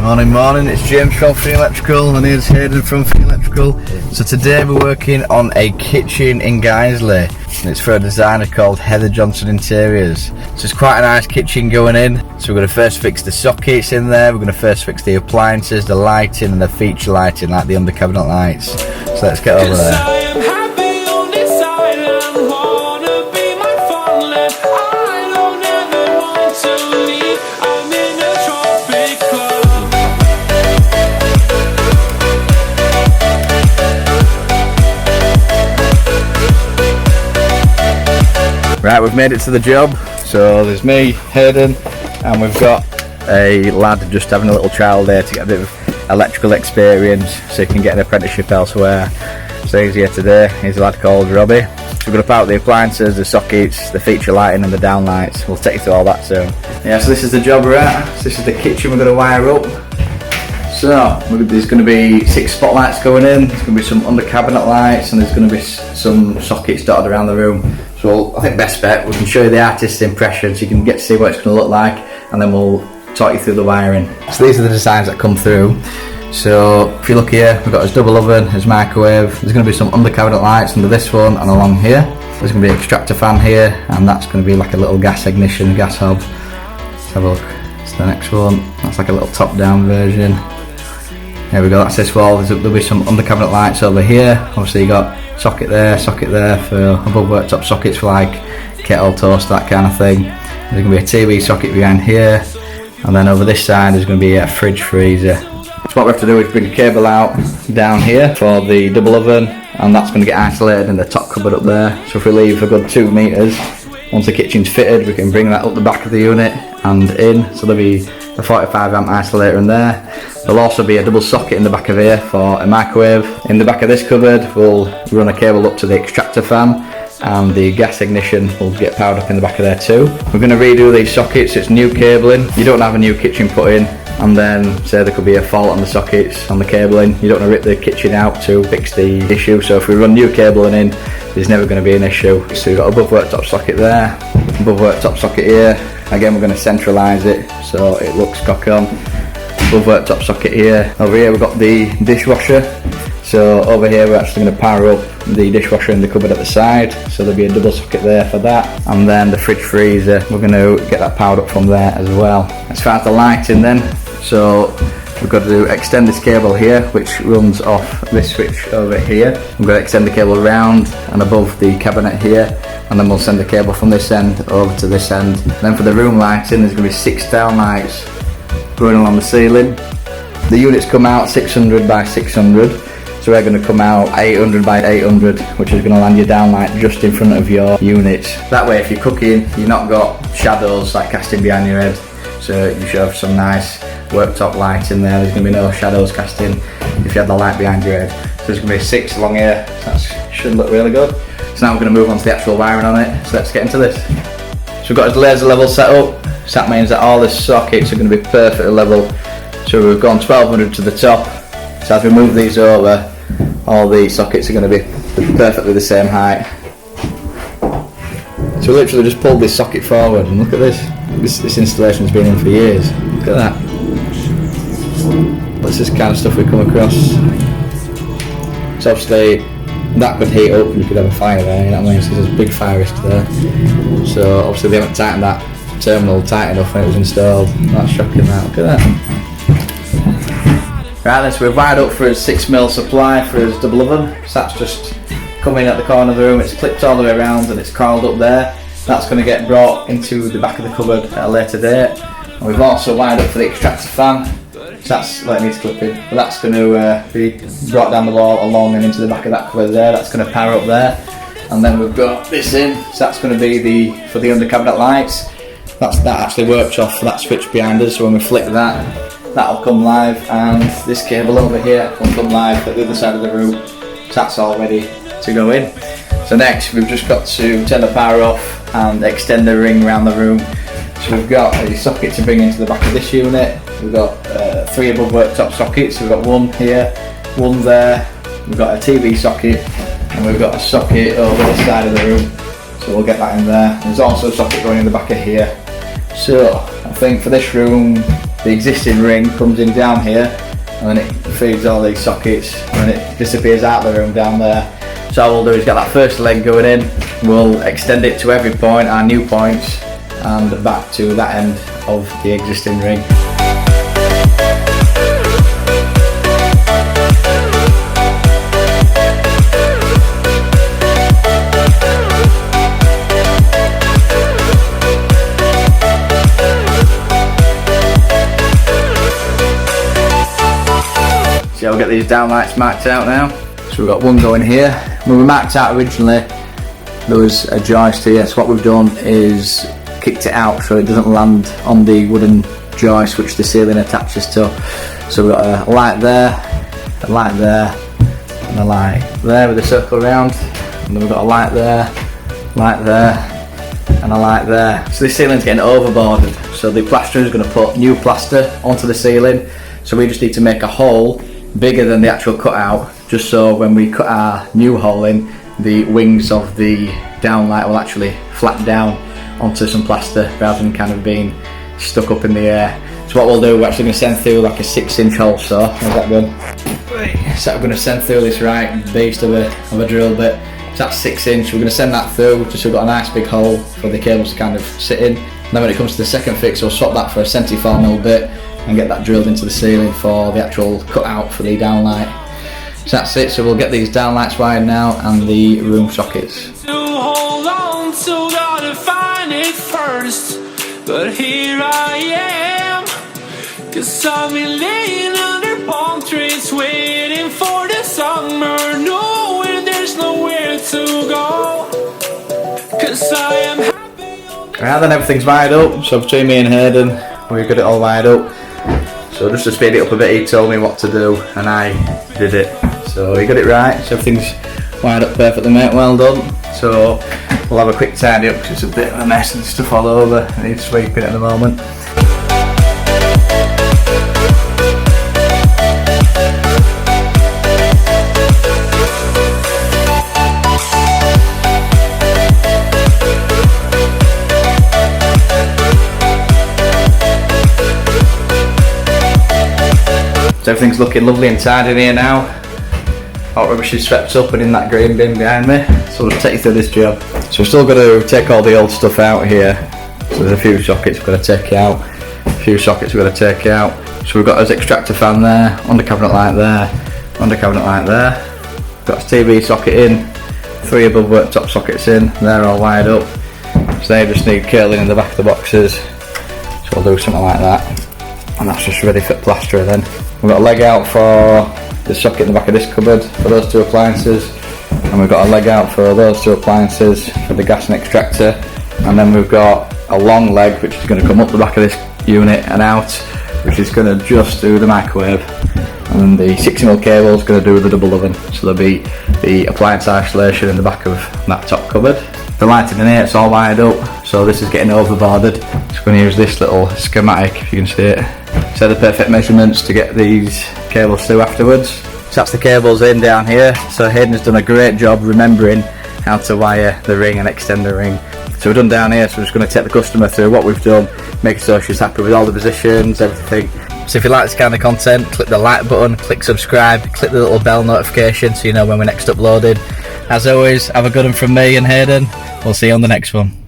Morning, it's James from Finney Electrical and here's Hayden from Finney Electrical. So today we're working on a kitchen in Guiseley and it's for a designer called Heather Johnson Interiors. So it's quite a nice kitchen going in. So we're going to first fix the sockets in there, we're going to first fix the appliances, the lighting and the feature lighting like the under cabinet lights. So let's get over there. Right, we've made it to the job. So there's me, Hayden, and we've got a lad just having a little trial there to get a bit of electrical experience so he can get an apprenticeship elsewhere. So he's here today. He's a lad called Robbie. So we're going to power the appliances, the sockets, the feature lighting and the downlights. We'll take you through all that soon. Yeah, so this is the job we're at. So this is the kitchen we're going to wire up. So there's going to be 6 spotlights going in, there's going to be some under cabinet lights and there's going to be some sockets dotted around the room. So I think best bet, we can show you the artist's impression so you can get to see what it's going to look like and then we'll talk you through the wiring. So these are the designs that come through. So if you look here, we've got his double oven, his microwave, there's going to be some under cabinet lights under this one and along here. There's going to be an extractor fan here and that's going to be like a little gas ignition, gas hob. Let's have a look, it's the next one, that's like a little top down version. There we go, that's this wall. There'll be some under cabinet lights over here. Obviously you got socket there for above worktop sockets for like kettle, toast, that kind of thing. There's going to be a TV socket behind here and then over this side there's going to be a fridge freezer. So what we have to do is bring a cable out down here for the double oven and that's going to get isolated in the top cupboard up there. So if we leave a good 2 metres, once the kitchen's fitted we can bring that up the back of the unit and in. So there'll be a 45 amp isolator in there. There'll also be a double socket in the back of here for a microwave. In the back of this cupboard we'll run a cable up to the extractor fan and the gas ignition will get powered up in the back of there too. We're going to redo these sockets, it's new cabling. You don't have a new kitchen put in and then say there could be a fault on the sockets, on the cabling. You don't want to rip the kitchen out to fix the issue. So if we run new cabling in, there's never going to be an issue. So we've got above worktop socket there, above worktop socket here. Again we're going to centralise it so it looks cock on. Above worktop socket here. Over here we've got the dishwasher. So over here we're actually going to power up the dishwasher in the cupboard at the side. So there'll be a double socket there for that. And then the fridge freezer, we're going to get that powered up from there as well. As far as the lighting then, so we've got to extend this cable here which runs off this switch over here. We're going to extend the cable around and above the cabinet here and then we'll send the cable from this end over to this end. And then for the room lighting there's going to be 6 down lights going along the ceiling. The units come out 600 by 600 so we're going to come out 800 by 800 which is going to land your downlight just in front of your units. That way if you're cooking you've not got shadows like casting behind your head, so you should have some nice worktop light in there. There's going to be no shadows casting if you have the light behind your head. So there's going to be 6 along here, so that should look really good. So now we're going to move on to the actual wiring on it, so let's get into this. So we've got his laser level set up, so that means that all the sockets are going to be perfectly level. So we've gone 1200 to the top, so as we move these over, all the sockets are going to be perfectly the same height. So we literally just pulled this socket forward and look at this. This installation's been in for years. Look at that. That's just kind of stuff we come across. So obviously that could heat up and you could have a fire there, you know what I mean? So there's a big fire risk there. So obviously they haven't tightened that terminal tight enough when it was installed. That's shocking that, look at that. Right then, so we've wired up for his 6mm supply for his double oven. So that's just coming at the corner of the room, it's clipped all the way around and it's coiled up there. That's going to get brought into the back of the cupboard at a later date. And we've also wired up for the extractor fan. So that's like needs clipping, but that's going to be brought down the wall along and into the back of that cupboard there. That's going to power up there. And then we've got this in, so that's going to be for the under cabinet lights. That actually works off that switch behind us, so when we flick that, that'll come live, and this cable over here will come live at the other side of the room. So that's all ready to go in. So next we've just got to turn the power off and extend the ring around the room. So we've got a socket to bring into the back of this unit. We've got 3 above worktop sockets. We've got 1 here, 1 there. We've got a TV socket and we've got a socket over this side of the room. So we'll get that in there. There's also a socket going in the back of here. So I think for this room the existing ring comes in down here, and then it feeds all these sockets, and then it disappears out of the room down there. So all we'll do is get that first leg going in, we'll extend it to every point, our new points, and back to that end of the existing ring. So we'll get these downlights marked out now. So we've got one going here. When we marked out originally, there was a joist here, so what we've done is kicked it out so it doesn't land on the wooden joist which the ceiling attaches to. So we've got a light there, and a light there with a circle around, and then we've got a light there, and a light there. So this ceiling's getting overboarded, so the plasterer is going to put new plaster onto the ceiling, so we just need to make a hole bigger than the actual cutout, just so when we cut our new hole in, the wings of the downlight will actually flap down onto some plaster rather than kind of being stuck up in the air. So what we'll do, we're actually going to send through like a 6-inch hole saw. How's that done? So I'm going to send through this right beast of a drill bit. So that's 6 inch. We're going to send that through just so we've got a nice big hole for the cables to kind of sit in. And then when it comes to the second fix, we'll swap that for a 74mm bit and get that drilled into the ceiling for the actual cutout for the downlight. So that's it, so we'll get these downlights wired now and the room sockets. To hold on to gotta find it first, but here I am, 'cause I've been laying under palm trees waiting for the summer, knowing there's nowhere to go, 'cause I am happy. Right then, everything's wired up, so between me and Hayden we've got it all wired up. So just to speed it up a bit, he told me what to do and I did it. So he got it right, so everything's wired up perfectly, mate, well done. So we'll have a quick tidy up because it's a bit of a mess and stuff all over. I need sweeping at the moment. So everything's looking lovely and tidy in here now. Hot rubbish is swept up and in that green bin behind me. So we'll just take you through this job. So we're still going to take all the old stuff out here. So there's a few sockets we're going to take out. A few sockets we're going to take out. So we've got this extractor fan there, under cabinet light there, under cabinet light there. We've got a TV socket in, 3 above worktop sockets in, they're all wired up. So they just need curling in the back of the boxes. So we'll do something like that. And that's just ready for plasterer then. We've got a leg out for the socket in the back of this cupboard for those 2 appliances, and we've got a leg out for those 2 appliances for the gas and extractor, and then we've got a long leg which is going to come up the back of this unit and out, which is going to just do the microwave, and then the 60mm cable is going to do the double oven. So there'll be the appliance isolation in the back of that top cupboard. The lighting in here, it's all wired up, so this is getting overboarded. Just going to use this little schematic, if you can see it. So the perfect measurements to get these cables through afterwards. So that's the cables in down here. So Hayden's done a great job remembering how to wire the ring and extend the ring. So we're done down here, so we're just going to take the customer through what we've done, make sure she's happy with all the positions, everything. So if you like this kind of content, click the like button, click subscribe, click the little bell notification so you know when we're next uploaded. As always, have a good one from me and Hayden. We'll see you on the next one.